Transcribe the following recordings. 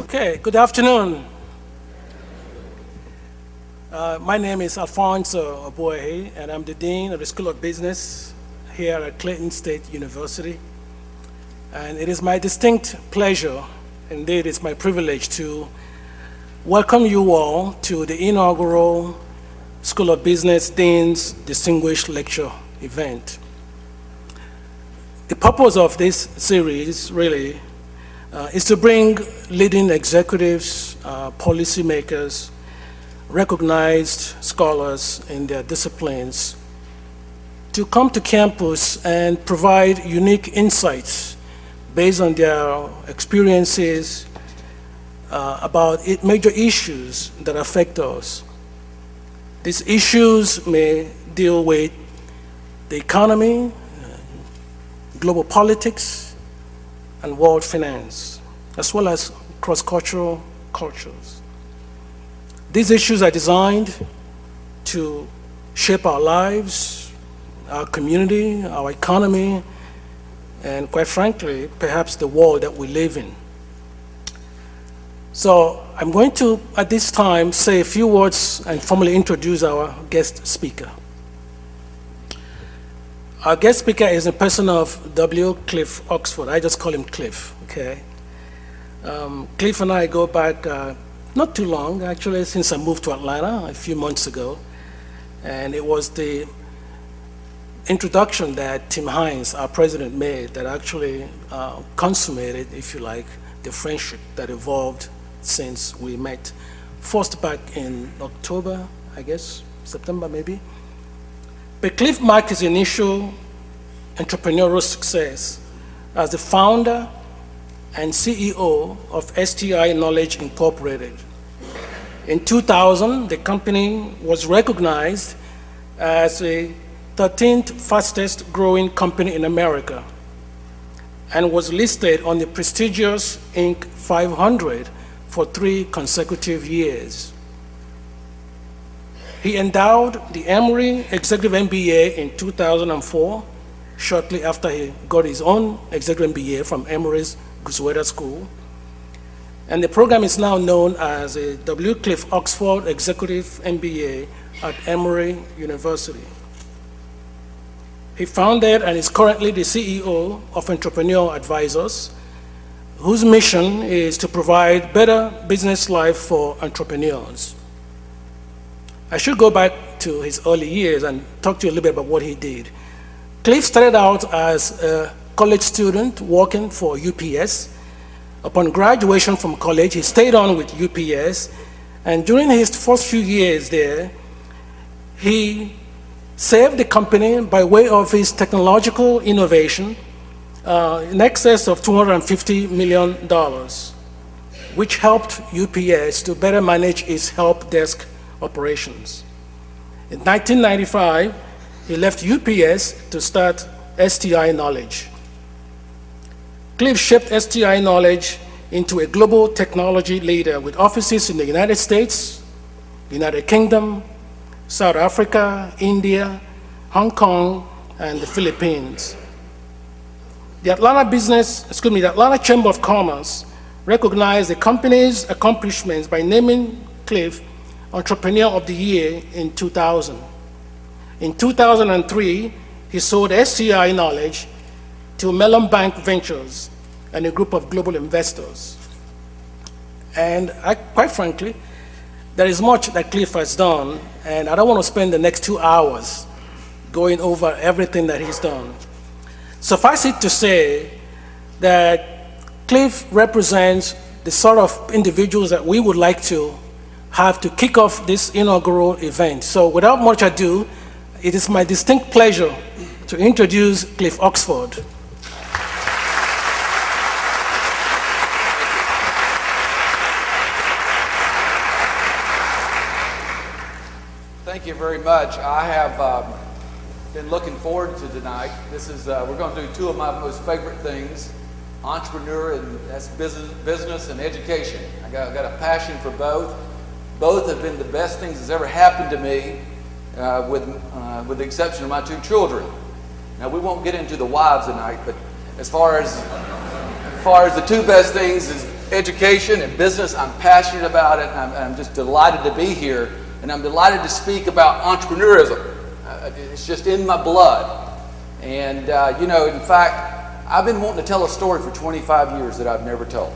Okay, good afternoon. My name is Alfonso Oboehe, and I'm the Dean of the School of Business here at Clayton State University. And it is my distinct pleasure, indeed it's my privilege, to welcome you all to the inaugural School of Business Dean's Distinguished Lecture event. The purpose of this series really is to bring leading executives, policymakers, recognized scholars in their disciplines to come to campus and provide unique insights based on their experiences about major issues that affect us. These issues may deal with the economy, global politics, and world finance, as well as cross-cultural cultures. These issues are designed to shape our lives, our community, our economy, and quite frankly, perhaps the world that we live in. So I'm going to, at this time, say a few words and formally introduce our guest speaker. Our guest speaker is a person of W. Cliff Oxford. I just call him Cliff, okay? Cliff and I go back not too long, actually, since I moved to Atlanta a few months ago. And it was the introduction that Tim Hines, our president, made that actually consummated, if you like, the friendship that evolved since we met. First back in October, I guess, September maybe. But Cliff marked his initial entrepreneurial success as the founder and CEO of STI Knowledge Incorporated. In 2000, the company was recognized as the 13th fastest growing company in America and was listed on the prestigious Inc. 500 for 3 consecutive years. He endowed the Emory Executive MBA in 2004, shortly after he got his own Executive MBA from Emory's Gusweda School. And the program is now known as a W. Cliff Oxford Executive MBA at Emory University. He founded and is currently the CEO of Entrepreneur Advisors, whose mission is to provide better business life for entrepreneurs. I should go back to his early years and talk to you a little bit about what he did. Cliff started out as a college student working for UPS. Upon graduation from college, he stayed on with UPS, and during his first few years there, he saved the company by way of his technological innovation in excess of $250 million, which helped UPS to better manage its help desk operations. In 1995, he left UPS to start STI Knowledge. Cliff shaped STI Knowledge into a global technology leader with offices in the United States, United Kingdom, South Africa, India, Hong Kong, and the Philippines. The Atlanta Chamber of Commerce recognized the company's accomplishments by naming Cliff Entrepreneur of the Year in 2000. In 2003, he sold STI Knowledge to Mellon Bank Ventures and a group of global investors. And quite frankly, there is much that Cliff has done, and I don't want to spend the next 2 hours going over everything that he's done. Suffice it to say that Cliff represents the sort of individuals that we would like to have to kick off this inaugural event. So without much ado, it is my distinct pleasure to introduce Cliff Oxford. Thank you very much. I have been looking forward to tonight. This is we're going to do 2 of my most favorite things: entrepreneur, and that's business and education. I got a passion for both. Both have been the best things that's ever happened to me, with the exception of my 2 children. Now, we won't get into the wives tonight, but as far as the 2 best things is education and business. I'm passionate about it, and I'm just delighted to be here. And I'm delighted to speak about entrepreneurism. It's just in my blood. And, in fact, I've been wanting to tell a story for 25 years that I've never told.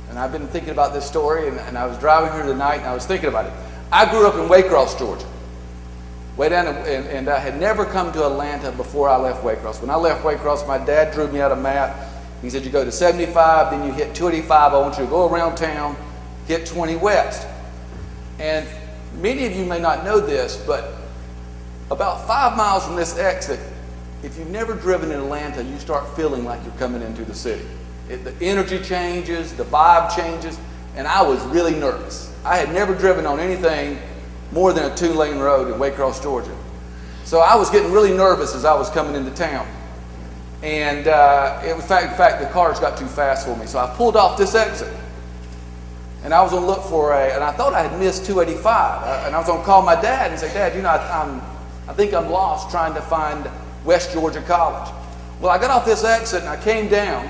And I've been thinking about this story, and I was driving here tonight, and I was thinking about it. I grew up in Waycross, Georgia. Way down, and I had never come to Atlanta before I left Waycross. When I left Waycross, my dad drew me out a map. He said, you go to 75, then you hit 285. I want you to go around town, hit 20 west. And many of you may not know this, but about 5 miles from this exit, if you've never driven in Atlanta, you start feeling like you're coming into the city. The energy changes, the vibe changes, and I was really nervous. I had never driven on anything more than a 2-lane road in Waycross, Georgia. So I was getting really nervous as I was coming into town. And in fact, the cars got too fast for me. So I pulled off this exit. And I was going to look for and I thought I had missed 285. And I was going to call my dad and say, Dad, I think I'm lost trying to find West Georgia College. Well, I got off this exit and I came down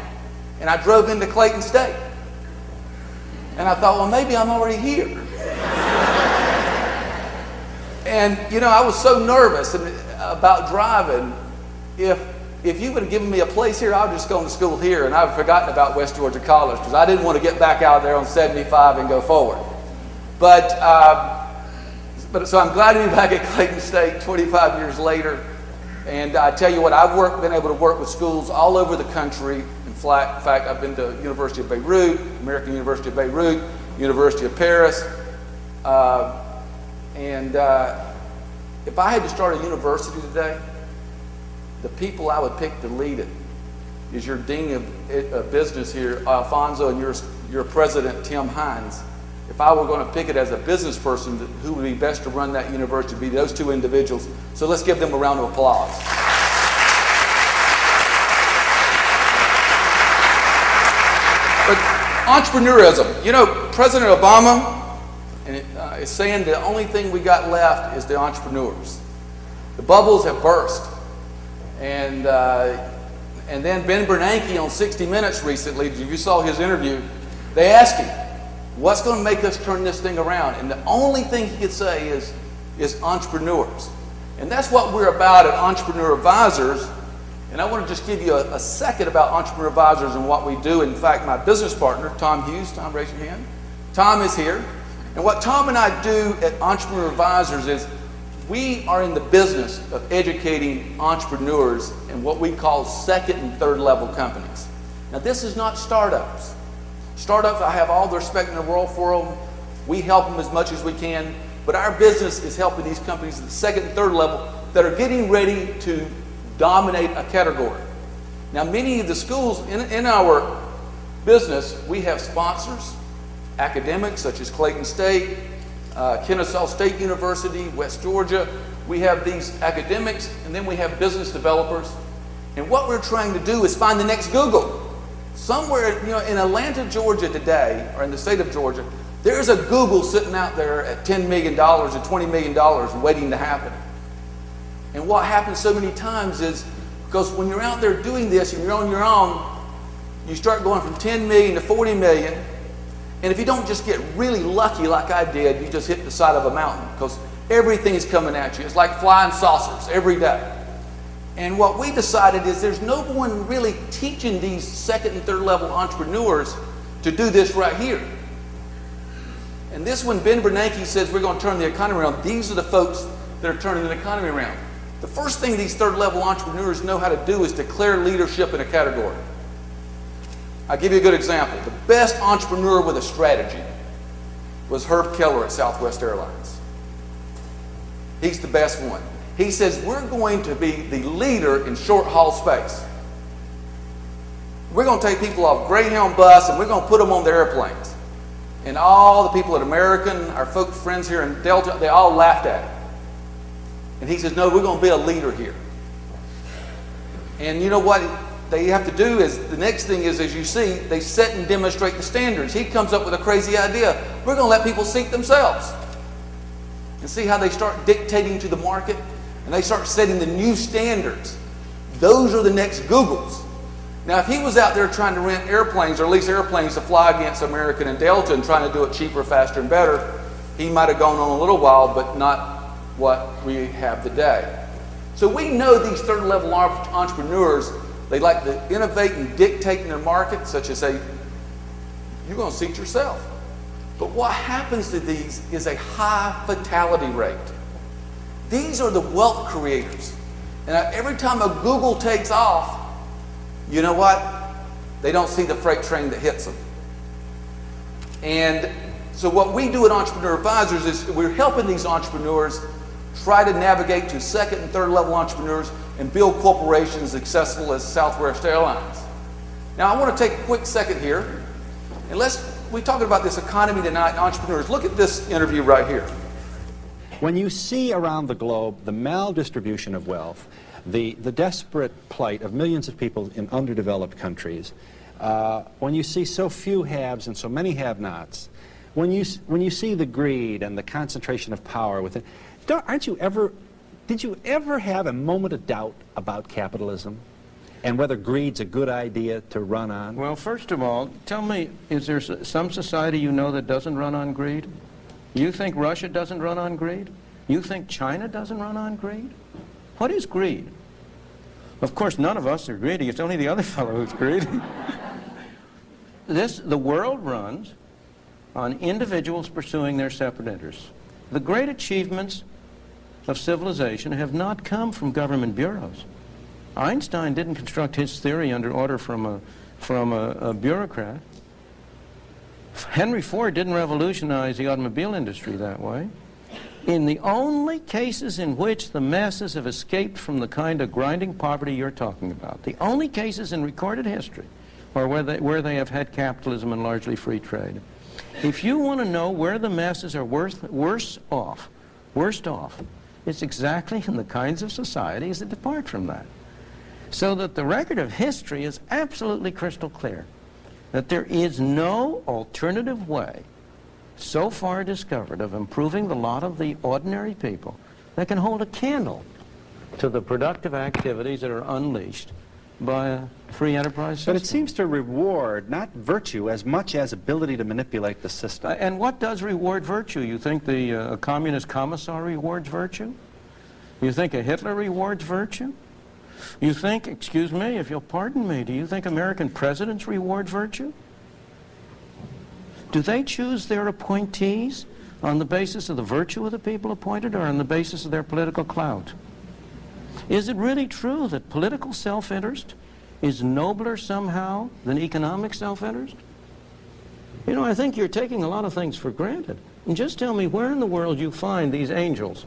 and I drove into Clayton State. And I thought, well, maybe I'm already here. And, I was so nervous about driving. If you would have given me a place here, I would just go to school here, and I've forgotten about West Georgia College because I didn't want to get back out there on 75 and go forward. But so I'm glad to be back at Clayton State 25 years later. And I tell you what, I've been able to work with schools all over the country. In fact, I've been to University of Beirut, American University of Beirut, University of Paris. If I had to start a university today, the people I would pick to lead it is your dean of business here, Alfonso, and your president, Tim Hines. If I were going to pick it as a business person, who would be best to run that university would be those two individuals. So let's give them a round of applause. But entrepreneurism, President Obama is saying the only thing we got left is the entrepreneurs. The bubbles have burst. And then Ben Bernanke on 60 Minutes recently, if you saw his interview, they asked him, what's going to make us turn this thing around? And the only thing he could say is entrepreneurs. And that's what we're about at Entrepreneur Advisors. And I want to just give you a second about Entrepreneur Advisors and what we do. In fact, my business partner, Tom Hughes, Tom, raise your hand. Tom is here. And what Tom and I do at Entrepreneur Advisors is we are in the business of educating entrepreneurs in what we call second and third level companies. Now, this is not startups. Startups, I have all the respect in the world for them. We help them as much as we can. But our business is helping these companies at the second and third level that are getting ready to dominate a category. Now, many of the schools in our business, we have sponsors, academics such as Clayton State, Kennesaw State University, West Georgia. We have these academics, and then we have business developers. And what we're trying to do is find the next Google. Somewhere, in Atlanta, Georgia today, or in the state of Georgia, there's a Google sitting out there at $10 million or $20 million waiting to happen. And what happens so many times is, because when you're out there doing this and you're on your own, you start going from 10 million to 40 million. And if you don't just get really lucky like I did, you just hit the side of a mountain because everything's coming at you. It's like flying saucers every day. And what we decided is there's no one really teaching these second and third level entrepreneurs to do this right here. And this when Ben Bernanke says we're going to turn the economy around, these are the folks that are turning the economy around. The first thing these third level entrepreneurs know how to do is declare leadership in a category. I'll give you a good example. The best entrepreneur with a strategy was Herb Keller at Southwest Airlines. He's the best one. He says, we're going to be the leader in short haul space. We're going to take people off Greyhound bus and we're going to put them on the airplanes. And all the people at American, our folks, friends here in Delta, they all laughed at him. And he says, no, we're going to be a leader here. And you know what they have to do is, the next thing is, as you see, they set and demonstrate the standards. He comes up with a crazy idea. We're going to let people seat themselves. And see how they start dictating to the market? And they start setting the new standards. Those are the next Googles. Now, if he was out there trying to rent airplanes, or lease airplanes to fly against American and Delta and trying to do it cheaper, faster, and better, he might have gone on a little while, but not what we have today. So we know these third-level entrepreneurs, they like to innovate and dictate in their market, such as say, you're going to seat yourself. But what happens to these is a high fatality rate. These are the wealth creators. And every time a Google takes off, you know what? They don't see the freight train that hits them. And so what we do at Entrepreneur Advisors is we're helping these entrepreneurs try to navigate to second and third level entrepreneurs and build corporations successful as Southwest Airlines. Now I want to take a quick second here and we're talking about this economy tonight and entrepreneurs. Look at this interview right here. When you see around the globe the maldistribution of wealth, the desperate plight of millions of people in underdeveloped countries, when you see so few haves and so many have-nots, when you see the greed and the concentration of power within, did you ever have a moment of doubt about capitalism and whether greed's a good idea to run on? Well, first of all, tell me, is there some society you know that doesn't run on greed? You think Russia doesn't run on greed? You think China doesn't run on greed? What is greed? Of course, none of us are greedy. It's only the other fellow who's greedy. The world runs on individuals pursuing their separate interests. The great achievements of civilization have not come from government bureaus. Einstein didn't construct his theory under order from a bureaucrat. Henry Ford didn't revolutionize the automobile industry that way. In the only cases in which the masses have escaped from the kind of grinding poverty you're talking about, the only cases in recorded history are where they have had capitalism and largely free trade. If you want to know where the masses are worst off, it's exactly in the kinds of societies that depart from that. So that the record of history is absolutely crystal clear, that there is no alternative way so far discovered of improving the lot of the ordinary people that can hold a candle to the productive activities that are unleashed by a free enterprise system. But it seems to reward not virtue as much as ability to manipulate the system. And what does reward virtue? You think the communist commissar rewards virtue? You think a Hitler rewards virtue? You think, excuse me, if you'll pardon me, do you think American presidents reward virtue? Do they choose their appointees on the basis of the virtue of the people appointed or on the basis of their political clout? Is it really true that political self-interest is nobler somehow than economic self-interest? You know, I think you're taking a lot of things for granted. And just tell me where in the world you find these angels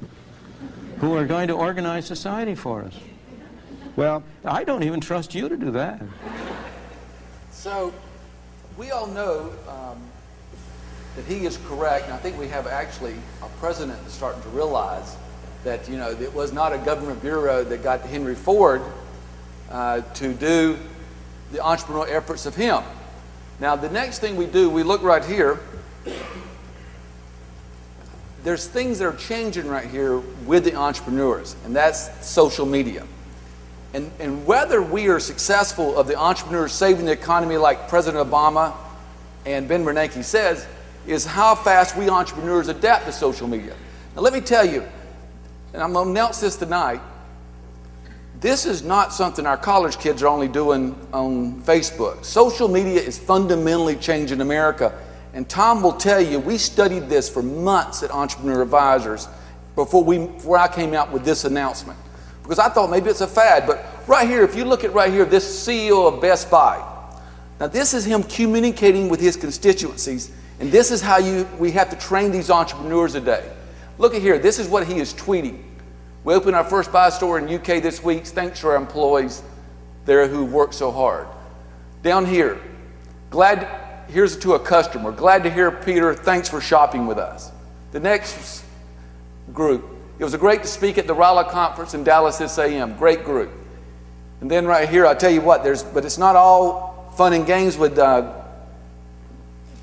who are going to organize society for us. Well, I don't even trust you to do that. So, we all know that he is correct, and I think we have actually a president that's starting to realize that, you know, it was not a government bureau that got Henry Ford to do the entrepreneurial efforts of him. Now, the next thing we do, we look right here. There's things that are changing right here with the entrepreneurs, and that's social media. And whether we are successful of the entrepreneurs saving the economy like President Obama and Ben Bernanke says, is how fast we entrepreneurs adapt to social media. Now let me tell you, and I'm going to announce this tonight, this is not something our college kids are only doing on Facebook. Social media is fundamentally changing America. And Tom will tell you, we studied this for months at Entrepreneur Advisors before I came out with this announcement. Because I thought maybe it's a fad, but right here, if you look at right here, this CEO of Best Buy. Now this is him communicating with his constituencies, and this is how we have to train these entrepreneurs today. Look at here, this is what he is tweeting. We opened our first buy store in UK this week, thanks to our employees there who worked so hard. Down here, here's to a customer. Glad to hear, Peter, thanks for shopping with us. The next group, it was great to speak at the Raleigh conference in Dallas SAM. Great group. And then right here, I'll tell you what, but it's not all fun and games with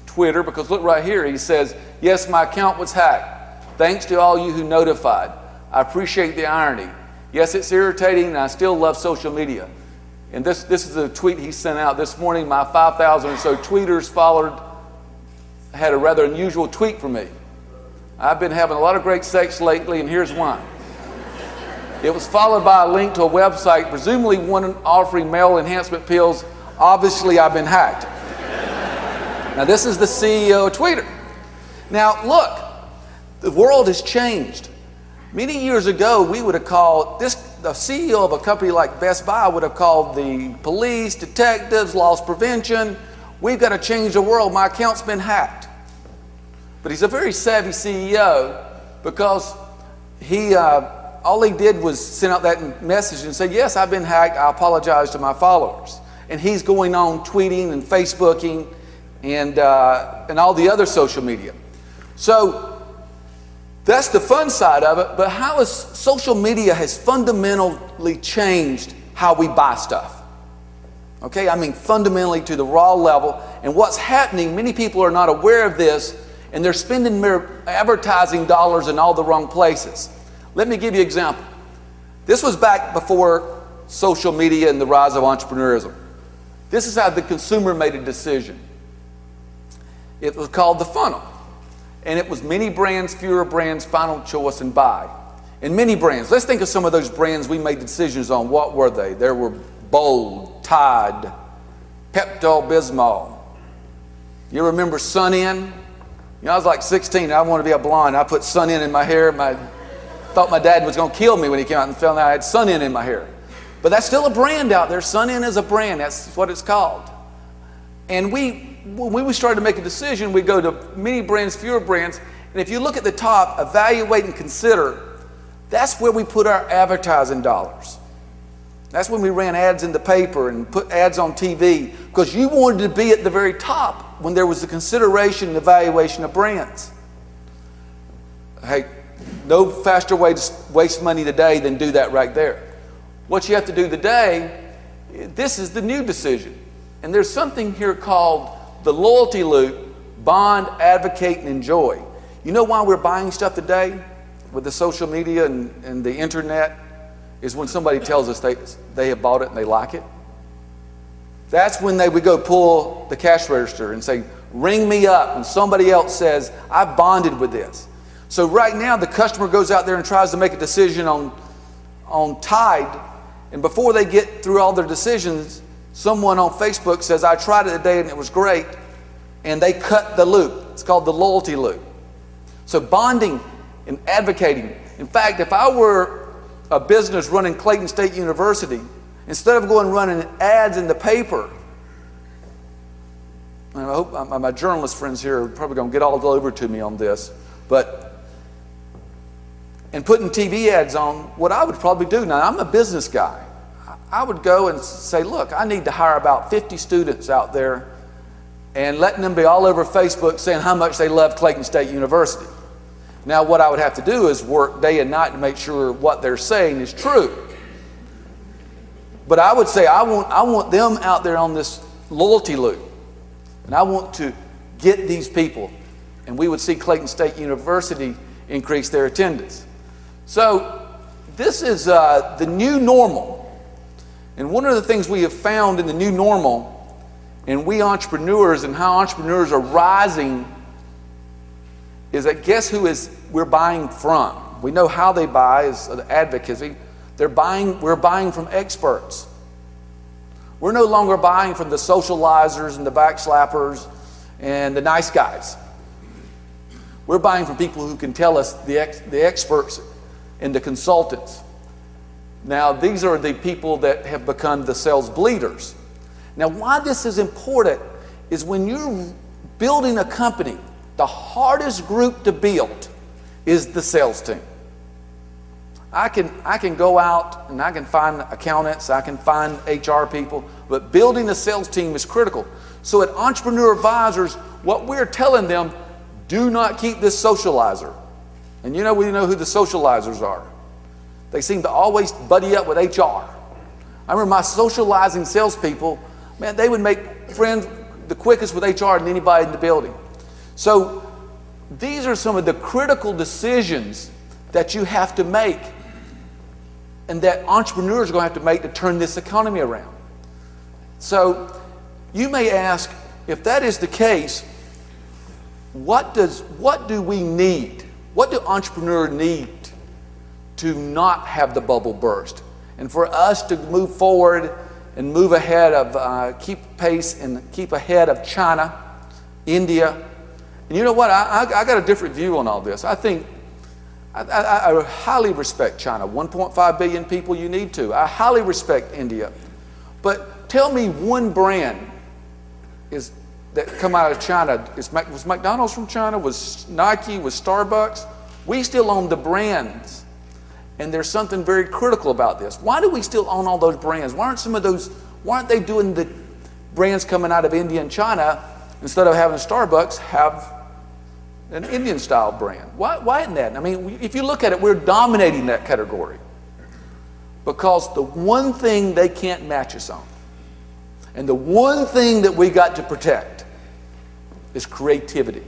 Twitter, because look right here, he says, yes, my account was hacked. Thanks to all you who notified. I appreciate the irony. Yes, it's irritating, and I still love social media. And this is a tweet he sent out this morning. My 5,000 or so tweeters had a rather unusual tweet from me. I've been having a lot of great sex lately, and here's why. It was followed by a link to a website, presumably one offering male enhancement pills. Obviously, I've been hacked. Now, this is the CEO of Twitter. Now, look, the world has changed. Many years ago, we would have called the CEO of a company like Best Buy would have called the police, detectives, loss prevention. We've got to change the world. My account's been hacked. But he's a very savvy CEO because all he did was send out that message and say, yes, I've been hacked. I apologize to my followers. And he's going on tweeting and Facebooking and all the other social media. So that's the fun side of it, but how has social media has fundamentally changed how we buy stuff? Okay, I mean fundamentally to the raw level. And what's happening, many people are not aware of this, and they're spending their advertising dollars in all the wrong places. Let me give you an example. This was back before social media and the rise of entrepreneurism. This is how the consumer made a decision. It was called the funnel. And it was many brands, fewer brands, final choice, and buy. And many brands. Let's think of some of those brands we made decisions on. What were they? There were Bold, Tide, Pepto-Bismol. You remember Sun-In? You know, I was like 16. I wanted to be a blonde. I put Sun-In in my hair. Thought my dad was going to kill me when he came out and found out I had Sun-In in my hair. But that's still a brand out there. Sun-In is a brand. That's what it's called. And when we started to make a decision, we go to many brands, fewer brands. And if you look at the top, evaluate and consider, that's where we put our advertising dollars. That's when we ran ads in the paper and put ads on TV, because you wanted to be at the very top when there was the consideration and evaluation of brands. Hey, no faster way to waste money today than do that right there. What you have to do today, this is the new decision. And there's something here called the loyalty loop: bond, advocate, and enjoy. You know why we're buying stuff today with the social media and the internet? Is when somebody tells us they have bought it and they like it. That's when we go pull the cash register and say, ring me up, and somebody else says, I bonded with this. So right now the customer goes out there and tries to make a decision on Tide, and before they get through all their decisions, someone on Facebook says, I tried it today and it was great, and they cut the loop. It's called the loyalty loop. So bonding and advocating. In fact, if I were a business running Clayton State University, instead of going running ads in the paper, and I hope my journalist friends here are probably going to get all over to me on this, and putting TV ads on, what I would probably do, now I'm a business guy, I would go and say, look, I need to hire about 50 students out there, and letting them be all over Facebook saying how much they love Clayton State University. Now what I would have to do is work day and night to make sure what they're saying is true. But I would say I want them out there on this loyalty loop, and I want to get these people, and we would see Clayton State University increase their attendance. So this is the new normal. And one of the things we have found in the new normal, and we entrepreneurs and how entrepreneurs are rising, is that guess who we're buying from? We know how they buy is advocacy. We're buying from experts. We're no longer buying from the socializers and the backslappers and the nice guys. We're buying from people who can tell us, the experts and the consultants. Now, these are the people that have become the sales bleeders. Now, why this is important is when you're building a company, the hardest group to build is the sales team. I can go out and I can find accountants, I can find HR people, but building a sales team is critical. So at Entrepreneur Advisors, what we're telling them, do not keep this socializer. And we know who the socializers are. They seem to always buddy up with HR. I remember my socializing salespeople, man, they would make friends the quickest with HR than anybody in the building. So these are some of the critical decisions that you have to make and that entrepreneurs are going to have to make to turn this economy around. So you may ask, if that is the case, what do we need? What do entrepreneurs need to not have the bubble burst? And for us to move forward and move ahead of, keep pace and keep ahead of China, India. And you know what? I got a different view on all this. I think I highly respect China. 1.5 billion people, you need to. I highly respect India. But tell me one brand that come out of China. Was McDonald's from China? Was Nike? Was Starbucks? We still own the brands. And there's something very critical about this. Why do we still own all those brands? Why aren't they doing the brands coming out of India and China, instead of having Starbucks, have an Indian style brand? Why isn't that? I mean, if you look at it, we're dominating that category. Because the one thing they can't match us on, and the one thing that we got to protect, is creativity.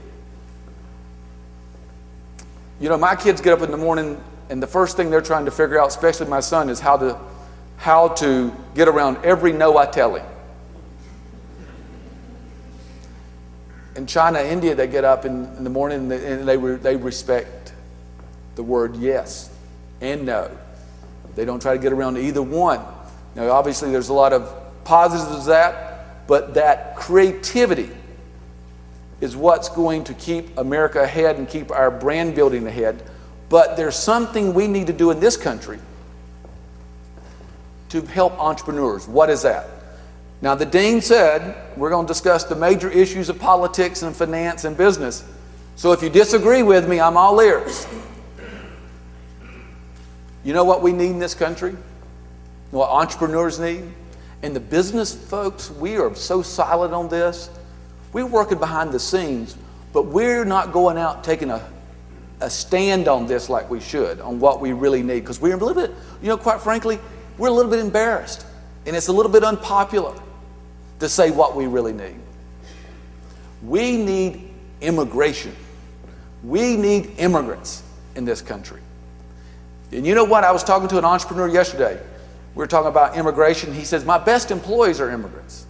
You know, my kids get up in the morning, and the first thing they're trying to figure out, especially my son, is how to get around every no I tell him. In China, India, they get up in the morning and they respect the word yes and no. They don't try to get around to either one. Now, obviously, there's a lot of positives of that, but that creativity is what's going to keep America ahead and keep our brand building ahead. But there's something we need to do in this country to help entrepreneurs. What is that? Now, the dean said we're going to discuss the major issues of politics and finance and business. So if you disagree with me, I'm all ears. You know what we need in this country? What entrepreneurs need? And the business folks, we are so silent on this. We're working behind the scenes, but we're not going out taking a stand on this like we should, on what we really need. Because we're a little bit, quite frankly, we're a little bit embarrassed. And it's a little bit unpopular to say what we really need. We need immigration. We need immigrants in this country. And you know what? I was talking to an entrepreneur yesterday. We were talking about immigration. He says, my best employees are immigrants.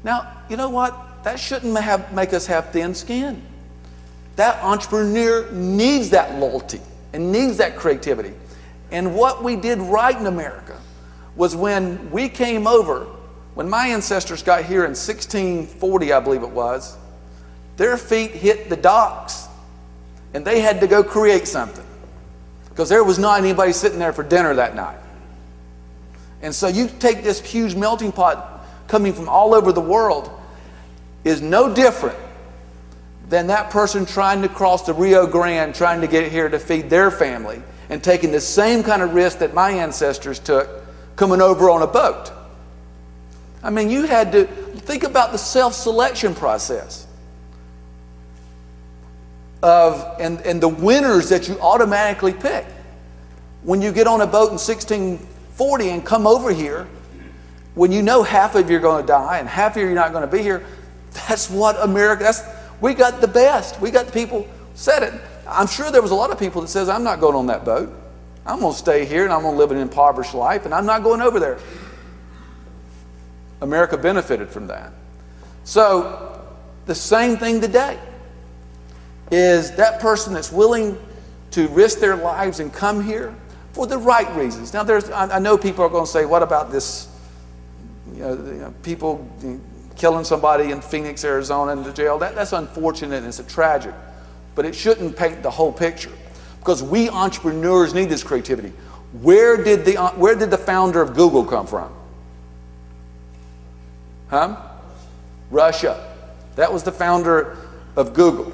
Now, you know what? That shouldn't make us have thin skin. That entrepreneur needs that loyalty and needs that creativity. And what we did right in America was when we came over, when my ancestors got here in 1640, I believe it was, their feet hit the docks and they had to go create something because there was not anybody sitting there for dinner that night. And so you take this huge melting pot coming from all over the world is no different than that person trying to cross the Rio Grande, trying to get here to feed their family, and taking the same kind of risk that my ancestors took coming over on a boat. I mean, you had to think about the self-selection process and the winners that you automatically pick. When you get on a boat in 1640 and come over here, when you know half of you are going to die and half of you are not going to be here, that's what America, we got the best. We got the people said it. I'm sure there was a lot of people that says, I'm not going on that boat. I'm going to stay here and I'm going to live an impoverished life and I'm not going over there. America benefited from that. So the same thing today is that person that's willing to risk their lives and come here for the right reasons. Now, I know people are going to say, what about this, people killing somebody in Phoenix, Arizona in the jail? That's unfortunate and it's a tragic. But it shouldn't paint the whole picture because we entrepreneurs need this creativity. Where did the founder of Google come from? Huh? Russia. That was the founder of Google.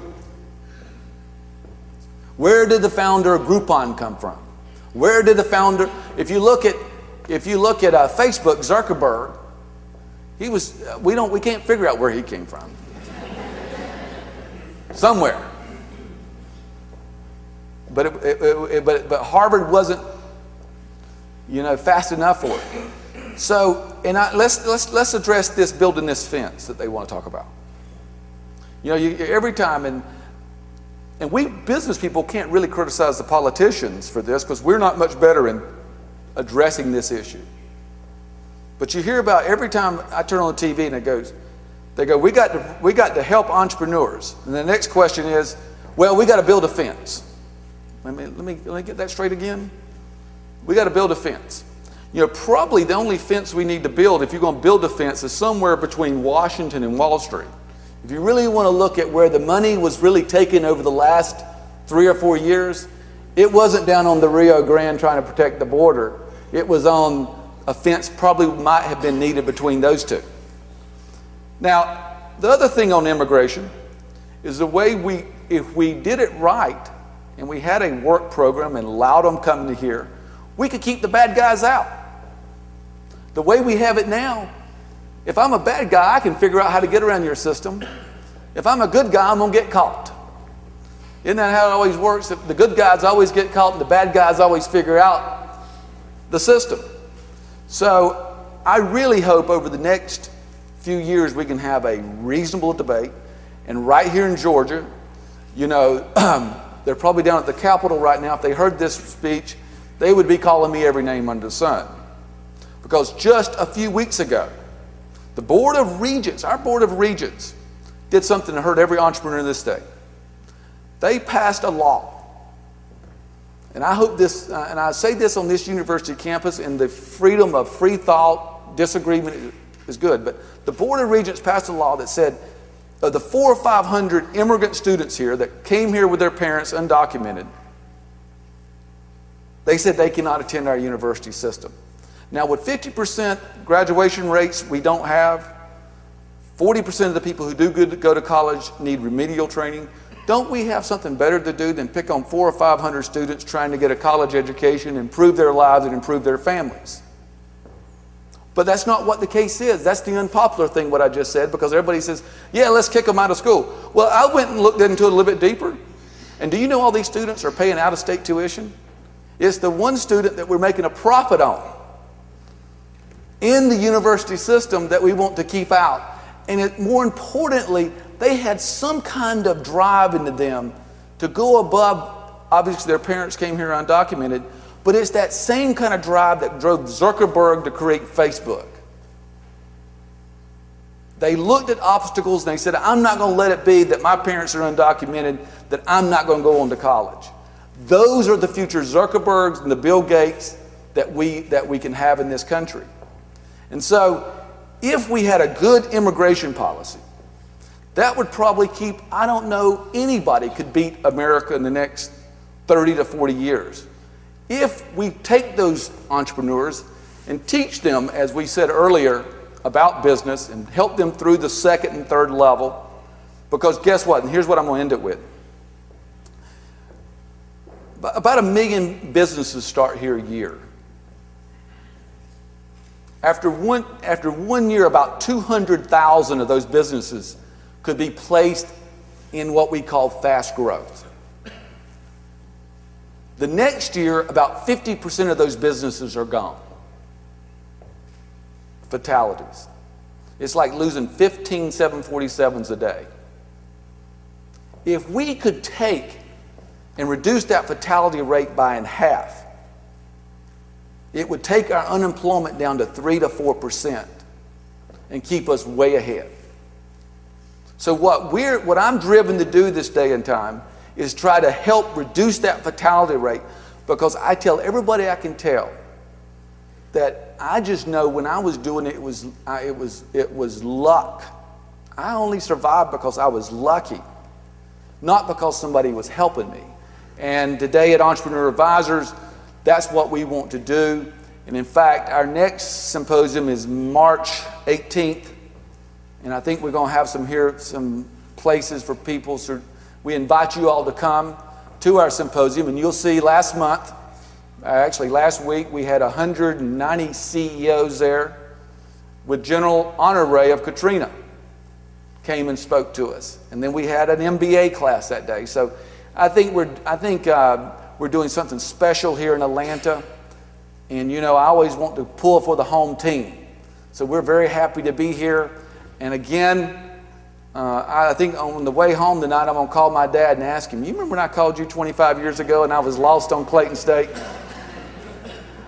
Where did the founder of Groupon come from? Where did the founder, if you look at Facebook, Zuckerberg, we can't figure out where he came from. Somewhere. But Harvard wasn't, fast enough for it. So, let's address this building this fence that they want to talk about. Every time, and we business people can't really criticize the politicians for this because we're not much better in addressing this issue. But you hear about every time I turn on the TV and they go, we got to help entrepreneurs. And the next question is, well, we got to build a fence. Let me get that straight again. We got to build a fence. You know, probably the only fence we need to build, if you're going to build a fence, is somewhere between Washington and Wall Street. If you really want to look at where the money was really taken over the last 3 or 4 years, it wasn't down on the Rio Grande trying to protect the border. It was on a fence probably might have been needed between those two. Now, the other thing on immigration is the way if we did it right and we had a work program and allowed them coming to here, we could keep the bad guys out. The way we have it now, if I'm a bad guy, I can figure out how to get around your system. If I'm a good guy, I'm going to get caught. Isn't that how it always works? The good guys always get caught and the bad guys always figure out the system. So I really hope over the next few years we can have a reasonable debate. And right here in Georgia, you know, they're probably down at the Capitol right now. If they heard this speech, they would be calling me every name under the sun. Because just a few weeks ago, the Board of Regents, our Board of Regents, did something that hurt every entrepreneur in this state. They passed a law. And I hope this, and I say this on this university campus, and the freedom of free thought, disagreement is good, but the Board of Regents passed a law that said of the 400 or 500 immigrant students here that came here with their parents undocumented, they said they cannot attend our university system. Now, with 50% graduation rates we don't have, 40% of the people who do go to college need remedial training. Don't we have something better to do than pick on 400 or 500 students trying to get a college education, improve their lives, and improve their families? But that's not what the case is. That's the unpopular thing, what I just said, because everybody says, yeah, let's kick them out of school. Well, I went and looked into it a little bit deeper. And do you know all these students are paying out-of-state tuition? It's the one student that we're making a profit on in the university system that we want to keep out. And more importantly, they had some kind of drive into them to go above, obviously their parents came here undocumented, but it's that same kind of drive that drove Zuckerberg to create Facebook. They looked at obstacles and they said, I'm not going to let it be that my parents are undocumented, that I'm not going to go on to college. Those are the future Zuckerbergs and the Bill Gates that we can have in this country. And so, if we had a good immigration policy, that would probably keep, I don't know, anybody could beat America in the next 30 to 40 years. If we take those entrepreneurs and teach them, as we said earlier, about business and help them through the second and third level, because guess what? And here's what I'm going to end it with. About 1 million businesses start here a year. After one year, about 200,000 of those businesses could be placed in what we call fast growth. The next year, about 50% of those businesses are gone. Fatalities. It's like losing 15 747s a day. If we could take and reduce that fatality rate by in half, it would take our unemployment down to 3 to 4% and keep us way ahead. So what I'm driven to do this day and time is try to help reduce that fatality rate, because I tell everybody I can tell that I just know when I was doing it, it was luck. I only survived because I was lucky, not because somebody was helping me. And today at Entrepreneur Advisors, that's what we want to do. And in fact, our next symposium is March 18th. And I think we're going to have some places for people. So we invite you all to come to our symposium. And you'll see last week, we had 190 CEOs there with General Honoré of Katrina came and spoke to us. And then we had an MBA class that day. So I think we're doing something special here in Atlanta. And you know, I always want to pull for the home team. So we're very happy to be here. And again, I think on the way home tonight, I'm going to call my dad and ask him, you remember when I called you 25 years ago and I was lost on Clayton State?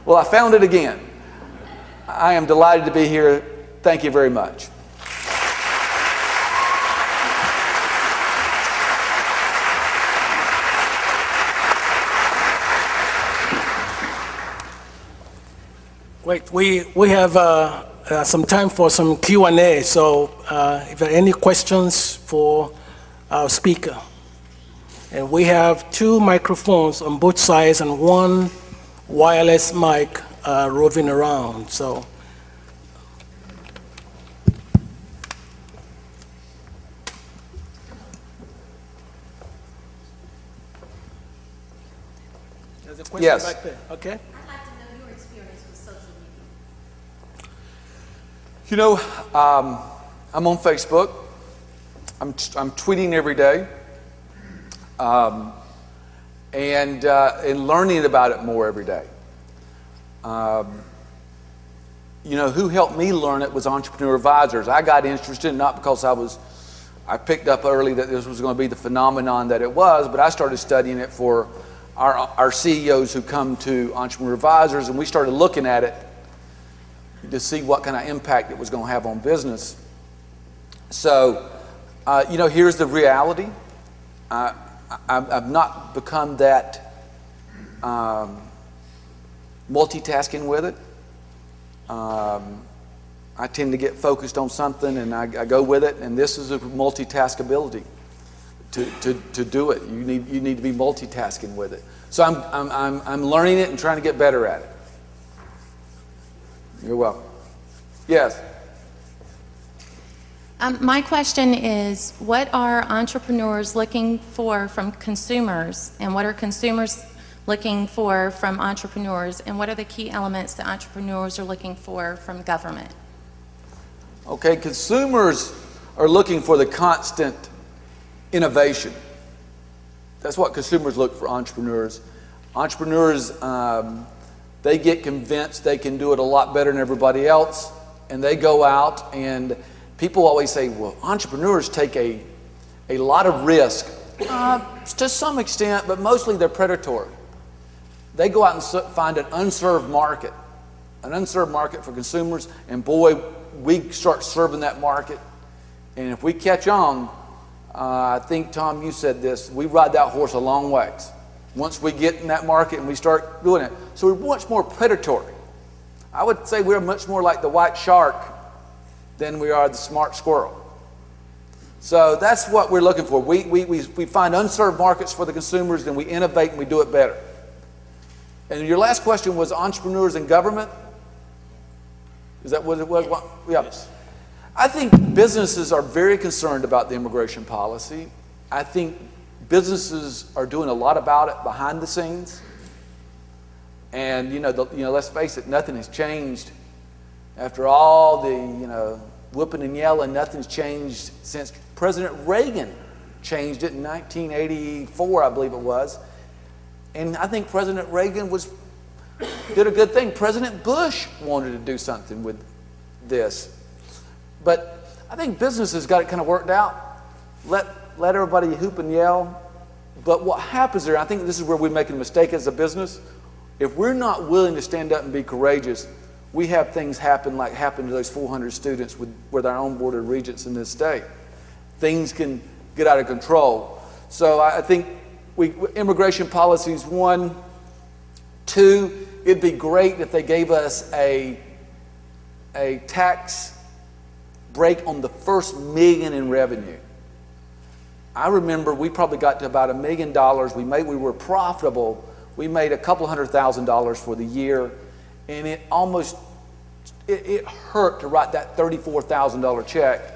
Well, I found it again. I am delighted to be here. Thank you very much. Great. We have some time for some Q&A. So if there are any questions for our speaker. And we have 2 microphones on both sides and 1 wireless mic roving around. So there's a question Yes. back there. Okay. I'd like to know your experience with social media. You know, I'm on Facebook. I'm tweeting every day, and learning about it more every day. You know, who helped me learn it was Entrepreneur Advisors. I got interested not because I picked up early that this was going to be the phenomenon that it was, but I started studying it for our CEOs who come to Entrepreneur Advisors, and we started looking at it to see what kind of impact it was going to have on business. So, you know, here's the reality. I've not become that multitasking with it. I tend to get focused on something and I go with it, and this is a multitaskability. To do it, you need to be multitasking with it. So I'm learning it and trying to get better at it. You're welcome. Yes. My question is, what are entrepreneurs looking for from consumers, and what are consumers looking for from entrepreneurs, and what are the key elements that entrepreneurs are looking for from government? Okay, consumers are looking for the constant innovation. That's what consumers look for entrepreneurs. Entrepreneurs, they get convinced they can do it a lot better than everybody else, and they go out, and people always say, well, entrepreneurs take a lot of risk. To some extent, but mostly they're predatory. They go out and find an unserved market for consumers, and boy, we start serving that market. And if we catch on, I think, Tom, you said this, we ride that horse a long ways. Once we get in that market and we start doing it. So we're much more predatory. I would say we're much more like the white shark than we are the smart squirrel. So that's what we're looking for. We find unserved markets for the consumers, then we innovate and we do it better. And your last question was entrepreneurs and government? Is that what it was? Yeah. Yes. I think businesses are very concerned about the immigration policy. I think businesses are doing a lot about it behind the scenes. And let's face it, nothing has changed. After all the whooping and yelling, nothing's changed since President Reagan changed it in 1984, I believe it was. And I think President Reagan did a good thing. President Bush wanted to do something with this. But I think businesses got it kind of worked out. Let everybody hoop and yell. But what happens there, I think this is where we make a mistake as a business. If we're not willing to stand up and be courageous, we have things happen like happened to those 400 students with our own board of regents in this state. Things can get out of control. So I think immigration policy is one. Two, it'd be great if they gave us a tax break on the first $1 million in revenue. I remember we probably got to about $1 million. We were profitable. We made a couple $100,000 for the year, and it hurt to write that $34,000 check.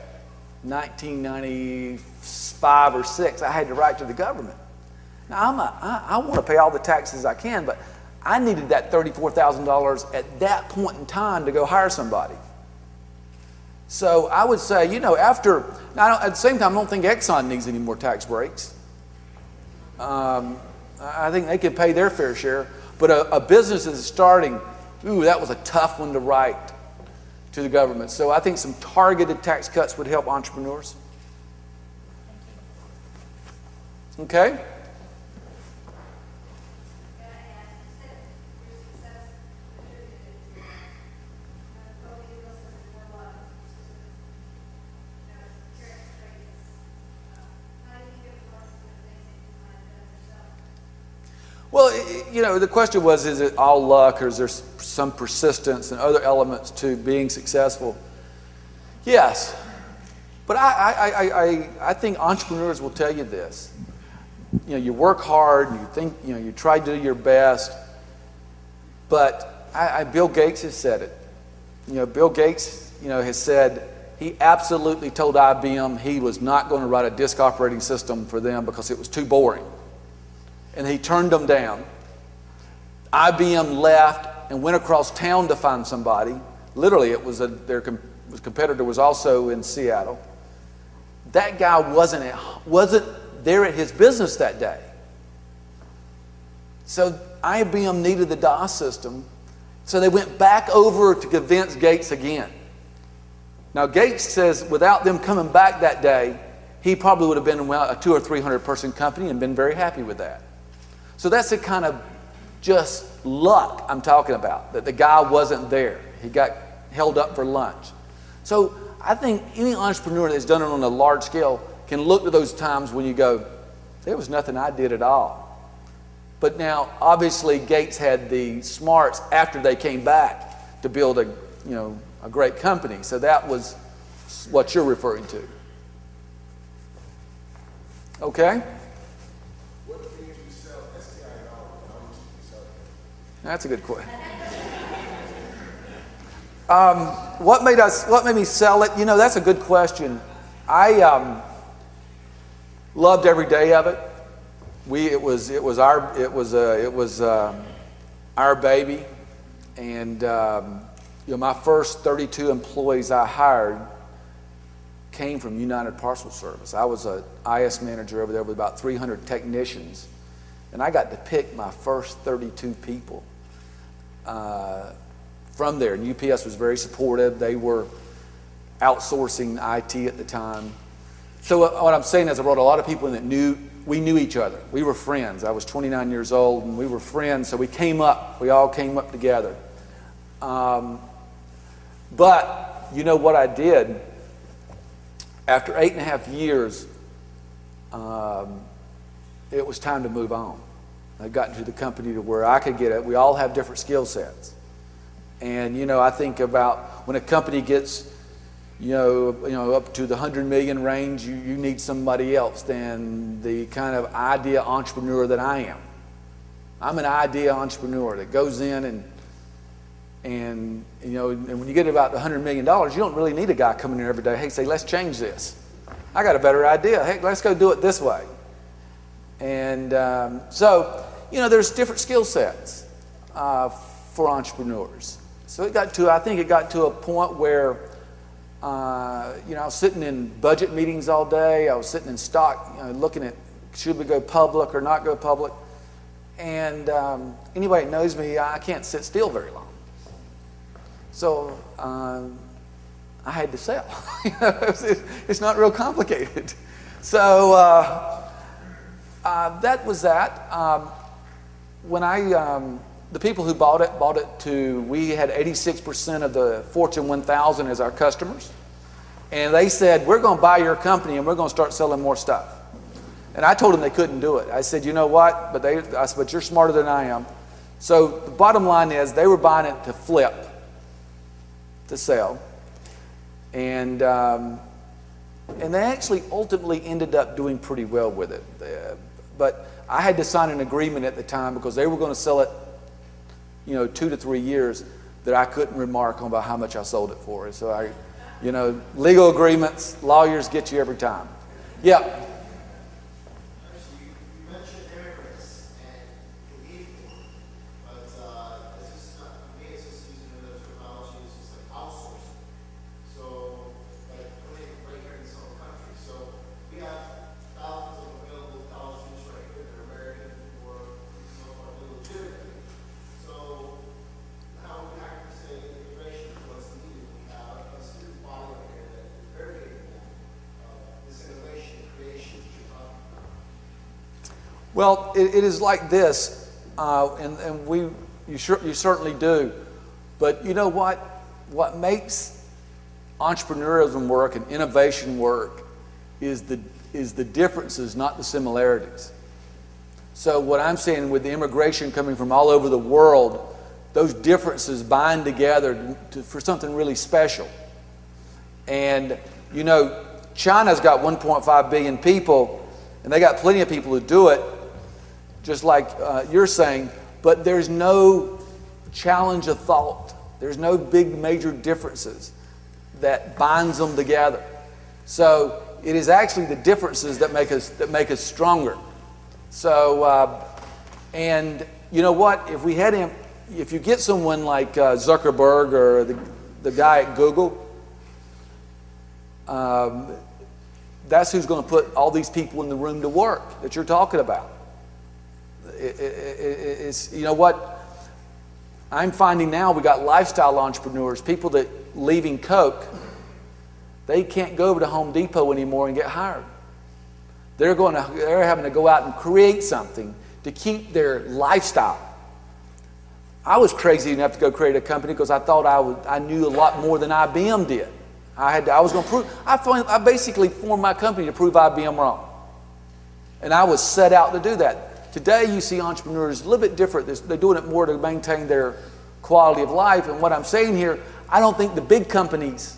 1995 or 6, I had to write to the government. Now I want to pay all the taxes I can, but I needed that $34,000 at that point in time to go hire somebody. So I would say, at the same time, I don't think Exxon needs any more tax breaks. I think they can pay their fair share. But a business is starting, that was a tough one to write to the government. So I think some targeted tax cuts would help entrepreneurs. Okay? Well, the question was, is it all luck, or is there some persistence and other elements to being successful? Yes. But I think entrepreneurs will tell you this. You work hard, and you think, you try to do your best. But Bill Gates has said it. Bill Gates, has said he absolutely told IBM he was not going to write a disk operating system for them because it was too boring. And he turned them down. IBM left and went across town to find somebody. Literally, it was their competitor was also in Seattle. That guy wasn't there at his business that day. So IBM needed the DOS system, so they went back over to convince Gates again. Now Gates says without them coming back that day, he probably would have been a 200 or 300 person company and been very happy with that. So that's the kind of just luck I'm talking about, that the guy wasn't there. He got held up for lunch. So I think any entrepreneur that's done it on a large scale can look to those times when you go, there was nothing I did at all. But now, obviously, Gates had the smarts after they came back to build a great company. So that was what you're referring to. Okay? What made you sell STI at all? How much did you sell it? That's a good question. What made me sell it? That's a good question. I loved every day of it. It was our baby, and my first 32 employees I hired came from United Parcel Service. I was an IS manager over there with about 300 technicians, and I got to pick my first 32 people from there. And UPS was very supportive. They were outsourcing IT at the time. So what I'm saying is I brought a lot of people in that we knew each other. We were friends. I was 29 years old, and we were friends, so we all came up together. But what I did? After 8.5 years, it was time to move on. I got into the company to where I could get it. We all have different skill sets. And, I think about when a company gets, up to the 100 million range, you need somebody else than the kind of idea entrepreneur that I am. I'm an idea entrepreneur that goes in and when you get about $100 million, you don't really need a guy coming in every day, hey, say, let's change this. I got a better idea. Hey, let's go do it this way. And so, there's different skill sets for entrepreneurs. So I think it got to a point where, I was sitting in budget meetings all day. I was sitting in stock, looking at should we go public or not go public. And anybody that knows me, I can't sit still very long. So I had to sell. It's not real complicated. So that was that. When the people who bought it we had 86% of the Fortune 1000 as our customers. And they said, we're going to buy your company and we're going to start selling more stuff. And I told them they couldn't do it. I said, you know what? But you're smarter than I am. So the bottom line is they were buying it to flip, to sell. And they actually ultimately ended up doing pretty well with it. But I had to sign an agreement at the time because they were going to sell it 2 to 3 years, that I couldn't remark on about how much I sold it for. So legal agreements, lawyers get you every time. Yeah. You mentioned immigrants and believe them, but it's just not, for me, it's just using another terminology, it's just like outsourcing. So, like, right here in some countries. So, we have thousands of available college students right here that are American or illegitimate. So, how we have to say immigration is what's needed. We have a student body up here that is very capable of this innovation, creation, Well, it is like this, and you certainly do. But you know what? What makes entrepreneurialism work and innovation work is the differences, not the similarities. So what I'm saying with the immigration coming from all over the world, those differences bind together for something really special. And, you know, China's got 1.5 billion people, and they got plenty of people who do it, just like you're saying, but there's no challenge of thought. There's no big major differences that binds them together. So it is actually the differences that make us stronger. So, and you know what? If you get someone like Zuckerberg or the guy at Google, that's who's going to put all these people in the room to work that you're talking about. It's, you know what? I'm finding now we got lifestyle entrepreneurs, people that leaving Coke, they can't go over to Home Depot anymore and get hired. They're having to go out and create something to keep their lifestyle. I was crazy enough to go create a company because I thought I knew a lot more than IBM did. I was going to prove. I basically formed my company to prove IBM wrong, and I was set out to do that. Today, you see entrepreneurs a little bit different. They're doing it more to maintain their quality of life. And what I'm saying here, I don't think the big companies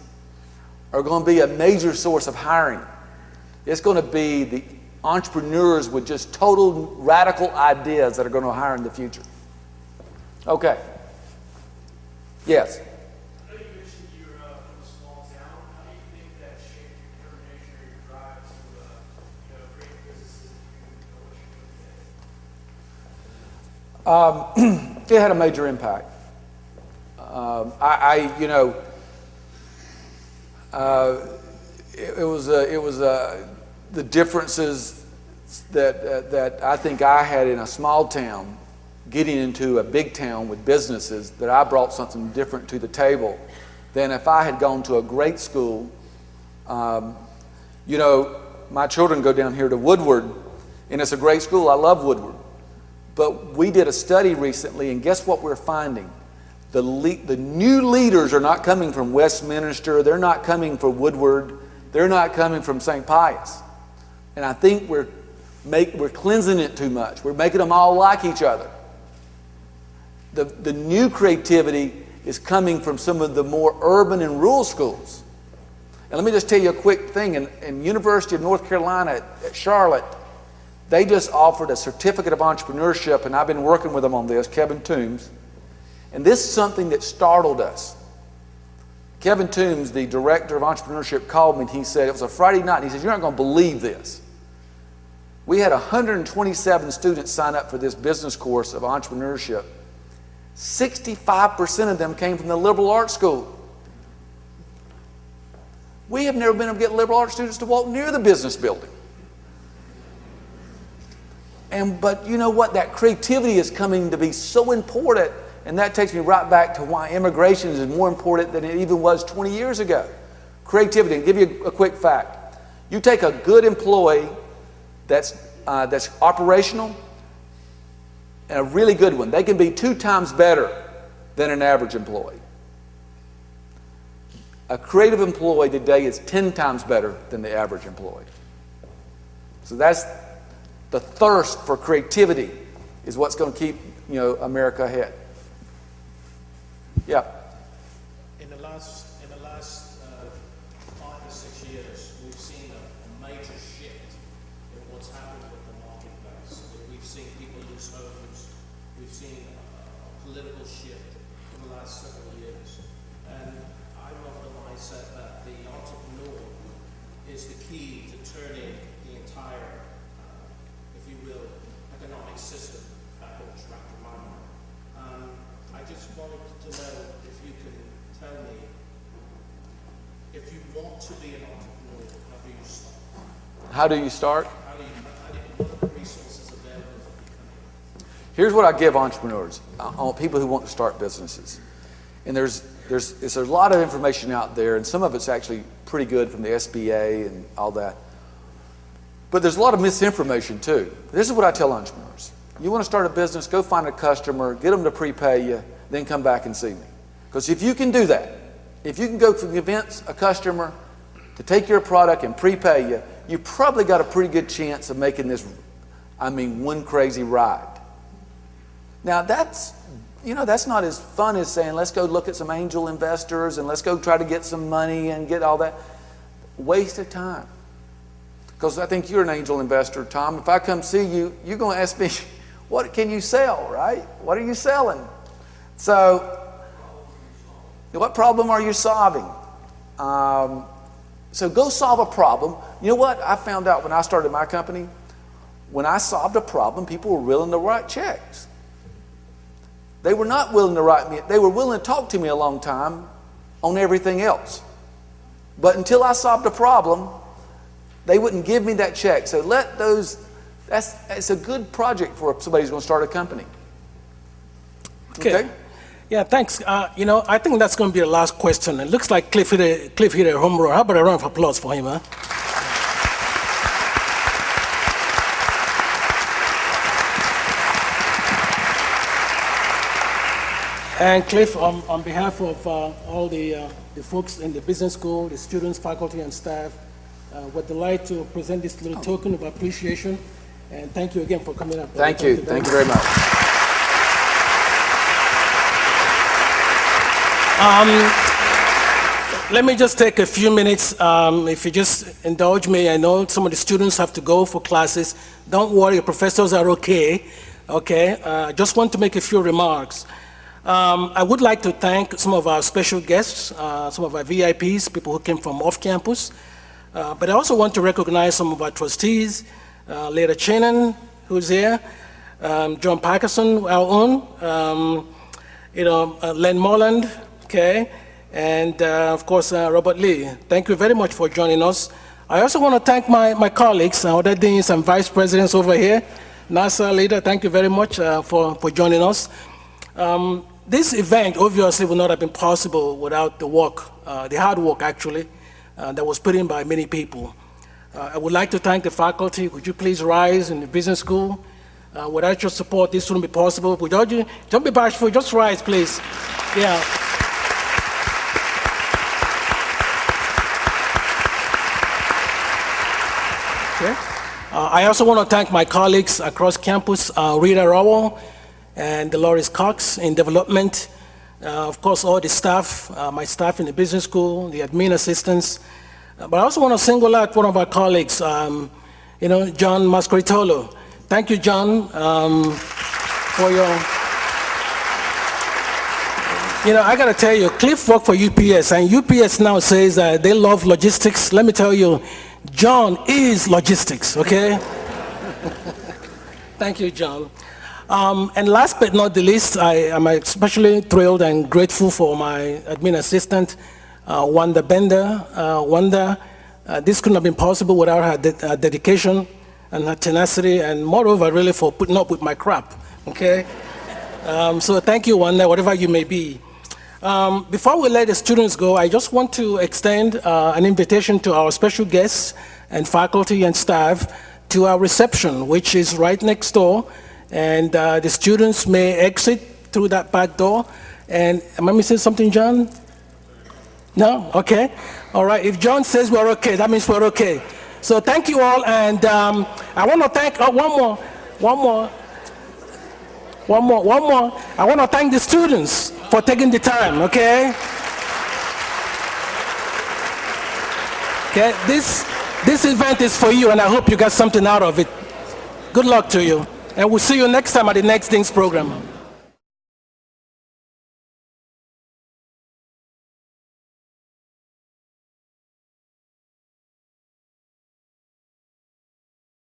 are going to be a major source of hiring. It's going to be the entrepreneurs with just total radical ideas that are going to hire in the future. Okay. Yes. I know you mentioned you're from a small town. How do you think that shaped your determination or your drive to create businesses and do what you're doing today? It had a major impact. It was the differences that I think I had in a small town, getting into a big town with businesses, that I brought something different to the table than if I had gone to a great school. My children go down here to Woodward, and it's a great school. I love Woodward. But we did a study recently, and guess what we're finding? The new leaders are not coming from Westminster. They're not coming from Woodward. They're not coming from St. Pius. And I think we're cleansing it too much. We're making them all like each other. The new creativity is coming from some of the more urban and rural schools. And let me just tell you a quick thing. In University of North Carolina at Charlotte, they just offered a certificate of entrepreneurship, and I've been working with them on this, Kevin Toombs. And this is something that startled us. Kevin Toombs, the director of entrepreneurship, called me and he said, it was a Friday night, and he said, you're not going to believe this. We had 127 students sign up for this business course of entrepreneurship. 65% of them came from the liberal arts school. We have never been able to get liberal arts students to walk near the business building. But you know what? That creativity is coming to be so important. And that takes me right back to why immigration is more important than it even was 20 years ago. Creativity. I'll give you a quick fact. You take a good employee that's operational and a really good one. They can be 2 times better than an average employee. A creative employee today is 10 times better than the average employee. So that's the thirst for creativity is what's going to keep America ahead. Yeah. In the last 5 or 6 years, we've seen a major shift in what's happened with the marketplace. We've seen people lose homes. We've seen a political shift in the last several years. And I'm of the mindset that the entrepreneur is the key to turning the entire, if you will, economic system back on track in my mind. I just wanted to know if you can tell me, if you want to be an entrepreneur, how do you start? How do you start? What are the resources available for becoming? Here's what I give entrepreneurs, people who want to start businesses. And there's a lot of information out there, and some of it's actually pretty good from the SBA and all that. But there's a lot of misinformation too. This is what I tell entrepreneurs. You want to start a business, go find a customer, get them to prepay you, then come back and see me. Because if you can do that, if you can go convince a customer to take your product and prepay you, you've probably got a pretty good chance of making this I mean, one crazy ride. Now that's, you know, that's not as fun as saying, let's go look at some angel investors and let's go try to get some money and get all that. Waste of time. Because I think you're an angel investor, Tom. If I come see you, you're going to ask me, what can you sell, right? What are you selling? So, what problem are you solving? So go solve a problem. You know what I found out when I started my company? When I solved a problem, people were willing to write checks. They were not willing to write me. They were willing to talk to me a long time on everything else. But until I solved a problem, they wouldn't give me that check. So let those, it's a good project for somebody who's going to start a company. Okay? Yeah, thanks. You know, I think that's going to be the last question. It looks like Cliff hit a home run. How about a round of applause for him, huh? And Cliff, on behalf of all the folks in the business school, the students, faculty, and staff, we're delighted to present this little token of appreciation. And thank you again for coming up. Thank you. Thank you very much. Let me just take a few minutes. If you just indulge me, I know some of the students have to go for classes. Don't worry, your professors are okay. Okay, I just want to make a few remarks. I would like to thank some of our special guests, some of our VIPs, people who came from off campus. But I also want to recognize some of our trustees, Leda Chenin, who's here, John Parkinson, our own, Len Morland, okay, and of course, Robert Lee. Thank you very much for joining us. I also want to thank my colleagues, other deans and vice presidents over here. NASA leader, thank you very much for joining us. This event obviously would not have been possible without the work, the hard work actually, that was put in by many people. I would like to thank the faculty. Would you please rise in the business school? Without your support, this wouldn't be possible. Without you, don't be bashful, just rise, please. Yeah. Okay. I also want to thank my colleagues across campus, Rita Rowell and Dolores Cox in development. Of course, all the staff, my staff in the business school, the admin assistants. But I also want to single out one of our colleagues, John Mascaritolo. Thank you, John, for your... I got to tell you, Cliff worked for UPS, and UPS now says they love logistics. Let me tell you, John is logistics, okay? Thank you, John. And last but not the least, I am especially thrilled and grateful for my admin assistant, Wanda Bender. Wanda, this couldn't have been possible without her dedication and her tenacity, and moreover, really for putting up with my crap, okay? So thank you, Wanda, whatever you may be. Before we let the students go, I just want to extend an invitation to our special guests and faculty and staff to our reception, which is right next door. And the students may exit through that back door. And am I missing something, John? No? Okay. All right. If John says we're okay, that means we're okay. So thank you all. And I want to thank, one more. I want to thank the students for taking the time, okay? Okay, this event is for you, and I hope you got something out of it. Good luck to you. And we'll see you next time at the Next Things program.